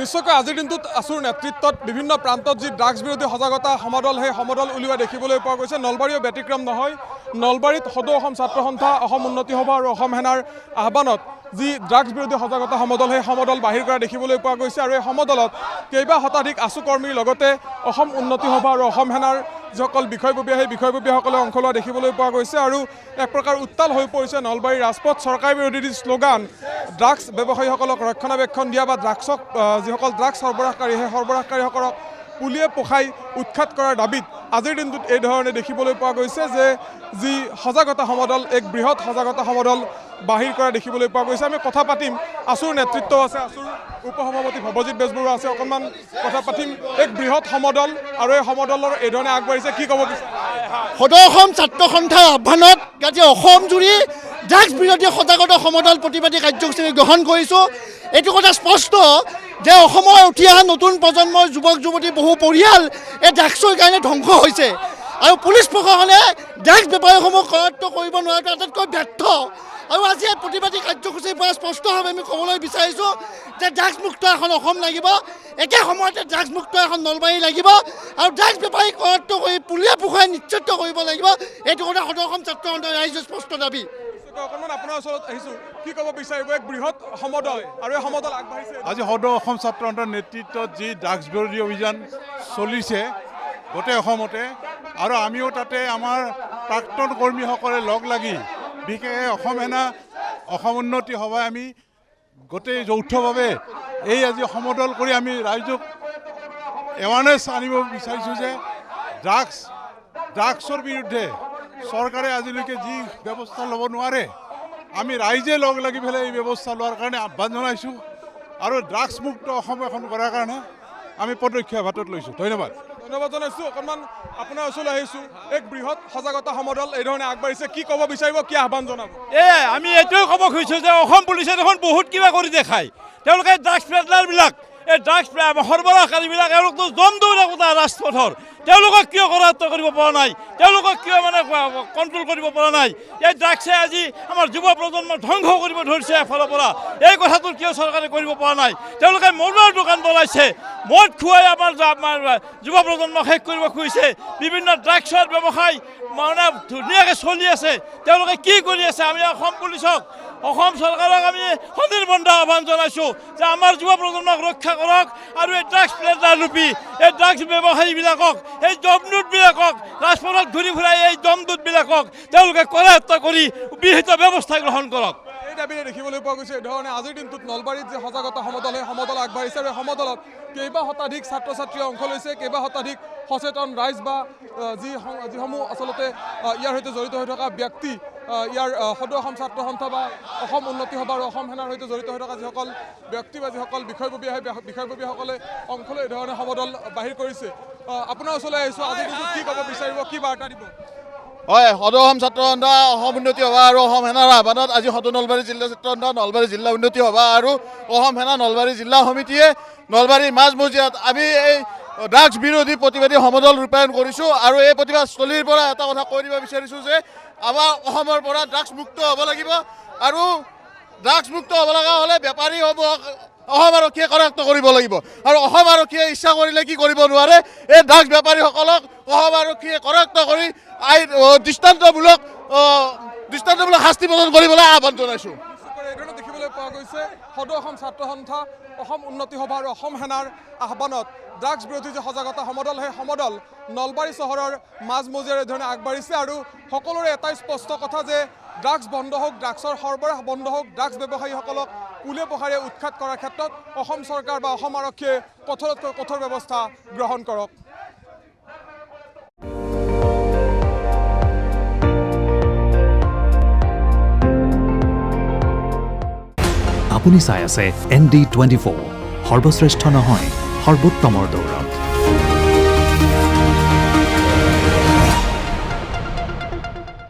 নিশ্চয়কৈ আজিৰ দিনটোত আছুৰ নেতৃত্বত বিভিন্ন প্ৰান্তত যি ড্ৰাগছ বিৰোধী সজাগতা সমদল সেই সমদল উলিওৱা দেখিবলৈ পোৱা গৈছে। নলবাৰীও ব্যতিক্ৰম নহয়। নলবাৰীত সদৌ অসম ছাত্ৰ সন্থা, অসম উন্নতি সভা আৰু অসম সেনাৰ আহ্বানত যি ড্ৰাগছ বিৰোধী সজাগতা সমদল সেই সমদল বাহিৰ কৰা দেখিবলৈ পোৱা গৈছে। আৰু এই সমদলত কেইবা শতাধিক আছু কৰ্মীৰ লগতে অসম উন্নতি সভা আৰু অসম সেনাৰ যিসকল বিষয়ববীয়া সেই বিষয়ববীয়াসকলে অংশ লোৱা দেখিবলৈ পোৱা গৈছে। আৰু এক প্ৰকাৰ উত্তাল হৈ পৰিছে নলবাৰীৰ ৰাজপথ। চৰকাৰ বিৰোধী যি শ্লোগান, ড্ৰাগছ ব্যৱসায়ীসকলক ৰক্ষণাবেক্ষণ দিয়া বা ড্ৰাগছক যিসকল ড্ৰাগছ সৰবৰাহকাৰী সেই সৰবৰাহকাৰীসকলক পুলিয়ে পোখাই উৎখাত কৰাৰ দাবীত আজিৰ দিনটোত এই ধৰণে দেখিবলৈ পোৱা গৈছে যে যি সজাগতা সমদল, এক বৃহৎ সজাগতা সমদল বাহিৰ কৰা দেখিবলৈ পোৱা গৈছে। আমি কথা পাতিম, আছুৰ নেতৃত্ব আছে, আছুৰ উপসভাপতি ভৱজিৎ বেজবৰুৱা আছে, অকণমান কথা পাতিম। এক বৃহৎ সমদল আৰু এই সমদলৰ এই ধৰণে আগবাঢ়িছে, কি ক'ব বিচাৰে? সদৌ অসম ছাত্ৰ সন্থাৰ আহ্বানত আজি অসম জুৰি ড্ৰাগছ বিৰোধী সজাগতা সমদল প্ৰতিবাদী কাৰ্যসূচী গ্ৰহণ কৰিছোঁ। এইটো কথা স্পষ্ট যে অসমৰ উঠি অহা নতুন প্ৰজন্মৰ যুৱক যুৱতী বহু পৰিয়াল এই ড্ৰাগছৰ কাৰণে ধ্বংস হৈছে আৰু পুলিচ প্ৰশাসনে ড্ৰাগছ বেপাৰীসমূহ কৰায়ত্ব কৰিব নোৱাৰাটো আটাইতকৈ ব্যৰ্থ। আৰু আজি এই প্ৰতিবাদী কাৰ্যসূচীৰ পৰা স্পষ্টভাৱে আমি ক'বলৈ বিচাৰিছোঁ যে ড্ৰাগছমুক্ত এখন অসম লাগিব, একে সময়তে ড্ৰাগছমুক্ত এখন নলবাৰী লাগিব আৰু ড্ৰাগছ বেপাৰী কৰায়ত্ব কৰি পুলিয়ে পোখাই নিশ্চিত কৰিব লাগিব। এইটো কথা সদৌ অসম ছাত্ৰ সন্থাৰ ৰাইজৰ স্পষ্ট দাবী। অকণমান আপোনাৰ ওচৰত আহিছোঁ, কি ক'ব বিচাৰিব? এক বৃহৎ সমদল আৰু এই সমদল আগবাঢ়িছে। আজি সদৌ অসম ছাত্ৰ সন্থাৰ নেতৃত্বত যি ড্ৰাগছ বিৰোধী অভিযান চলিছে গোটেই অসমতে, আৰু আমিও তাতে আমাৰ প্ৰাক্তন কৰ্মীসকলে লগ লাগি বিশেষকৈ অসম সেনা, অসম উন্নতি সভাই আমি গোটেই যৌথভাৱে এই আজি সমদল কৰি আমি ৰাইজক এৱাৰনেছ আনিব বিচাৰিছোঁ যে ড্ৰাগছৰ বিৰুদ্ধে চৰকাৰে আজিলৈকে যি ব্যৱস্থা ল'ব নোৱাৰে, আমি ৰাইজে লগ লাগি পেলাই এই ব্যৱস্থা লোৱাৰ কাৰণে আহ্বান জনাইছোঁ আৰু ড্ৰাগছমুক্ত অসম এখন কৰাৰ কাৰণে আমি পদক্ষেপ হাতত লৈছোঁ। ধন্যবাদ জনাইছোঁ। অকণমান আপোনাৰ ওচৰলৈ আহিছোঁ, এক বৃহৎ সজাগতা সমদল এই ধৰণে আগবাঢ়িছে, কি ক'ব বিচাৰিব, কি আহ্বান জনাব? আমি এইটোৱে ক'ব খুজিছোঁ যে অসম পুলিচে দেখোন বহুত কিবা কৰি দেখায়। তেওঁলোকে ড্ৰাগছ পেডলাৰবিলাক, এই ড্ৰাগছ সৰবৰাহকাৰীবিলাক, এওঁলোকতো জমদৌ একোটা ৰাজপথৰ, তেওঁলোকক কিয় কৰায়ত্ব কৰিব পৰা নাই? তেওঁলোকক কিয় কণ্ট্ৰল কৰিব পৰা নাই? এই ড্ৰাগছে আজি আমাৰ যুৱ প্ৰজন্মক ধ্বংস কৰিব ধৰিছে এফালৰ পৰা। এই কথাটো কিয় চৰকাৰে কৰিব পৰা নাই? তেওঁলোকে মদৰ দোকান বনাইছে, মদ খুৱাই আমাৰ যুৱ প্ৰজন্মক শেষ কৰিব খুজিছে। বিভিন্ন ড্ৰাগছৰ ব্যৱসায় ধুনীয়াকৈ চলি আছে, তেওঁলোকে কি কৰি আছে? আমি অসম পুলিচক, অসম চৰকাৰক আমি সনিৰ্বন্ধ আহ্বান জনাইছোঁ যে আমাৰ যুৱ প্ৰজন্মক ৰক্ষা কৰক আৰু এই ড্ৰাগছ পেডলাৰ ৰূপী এই ড্ৰাগছ ব্যৱসায়ীবিলাকক, এই দমদুতবিলাকক, ৰাজপথত ঘূৰি ফুৰাই এই দমদুতবিলাকক তেওঁলোকে কৰায়ত্ব কৰি বিহিত ব্যৱস্থা গ্ৰহণ কৰক। এই দাবীৰে দেখিবলৈ পোৱা গৈছে এই ধৰণে আজিৰ দিনটোত নলবাৰীত যে সজাগতা সমদল সেই সমদল আগবাঢ়িছে আৰু এই সমদলত কেইবা শতাধিক ছাত্ৰ ছাত্ৰীয়ে অংশ লৈছে, কেইবা শতাধিক সচেতন ৰাইজ বা যিসমূহ আচলতে ইয়াৰ সৈতে জড়িত হৈ থকা ব্যক্তি, ইয়াৰ সদৌ অসম ছাত্ৰ সন্থা বা অসম উন্নতি সভা আৰু অসম সেনাৰ সৈতে জড়িত হৈ থকা যিসকল ব্যক্তি বা যিসকল বিষয়ববীয়া সেই বিষয়ববীয়াসকলে অংশ লৈ এই ধৰণে সমদল বাহিৰ কৰিছে। আপোনাৰ ওচৰলৈ আহিছোঁ, আজিৰ দিনটোত কি ক'ব বিচাৰিব, কি বাৰ্তা দিব? হয়, সদৌ অসম ছাত্ৰ সন্থা, অসম উন্নতি সভা আৰু অসম সেনাৰ আহ্বানত আজি সদৌ নলবাৰী জিলা ছাত্ৰ সন্থা, নলবাৰী জিলা উন্নতি সভা আৰু অসম সেনা নলবাৰী জিলা সমিতিয়ে নলবাৰীৰ মাজমজিয়াত আমি এই ড্ৰাগছ বিৰোধী প্ৰতিবাদী সমদল ৰূপায়ণ কৰিছোঁ। আৰু এই প্ৰতিবাদস্থলীৰ পৰা এটা কথা কৈ দিব বিচাৰিছোঁ যে আমাৰ অসমৰ পৰা ড্ৰাগছ মুক্ত হ'ব লাগিব আৰু ড্ৰাগছ মুক্ত হ'ব লগা হ'লে বেপাৰীসমূহক অসম আৰক্ষীয়ে কৰায়ত্ব কৰিব লাগিব। আৰু অসম আৰক্ষীয়ে ইচ্ছা কৰিলে কি কৰিব নোৱাৰে, এই ড্ৰাগছ বেপাৰীসকলক অসম আৰক্ষীয়ে কৰায়ত্ব কৰি দৃষ্টান্তমূলক শাস্তি প্ৰদান কৰিবলৈ আহ্বান জনাইছোঁ। এইধৰণে দেখিবলৈ পোৱা গৈছে সদৌ অসম ছাত্ৰ সন্থা, অসম উন্নতি সভা আৰু অসম সেনাৰ আহ্বানত ড্ৰাগছ বিৰোধী যে সজাগতা সমদল সেই সমদল নলবাৰী চহৰৰ মাজমজিয়াৰ এই ধৰণে আগবাঢ়িছে। আৰু সকলোৰে এটাই স্পষ্ট কথা যে ড্ৰাগছ বন্ধ হওক, ড্ৰাগছৰ সৰবৰাহ বন্ধ হওক, ড্ৰাগছ ব্যৱসায়ীসকলক পুলিয়ে পোখাৰে উৎখাত কৰাৰ ক্ষেত্ৰত অসম চৰকাৰ বা অসম আৰক্ষীয়ে কঠোৰতকৈ কঠোৰ ব্যৱস্থা গ্ৰহণ কৰক। আপুনি চাই আছে ND24, সৰ্বশ্ৰেষ্ঠ নহয় সৰ্বোত্তমৰ দৌৰ।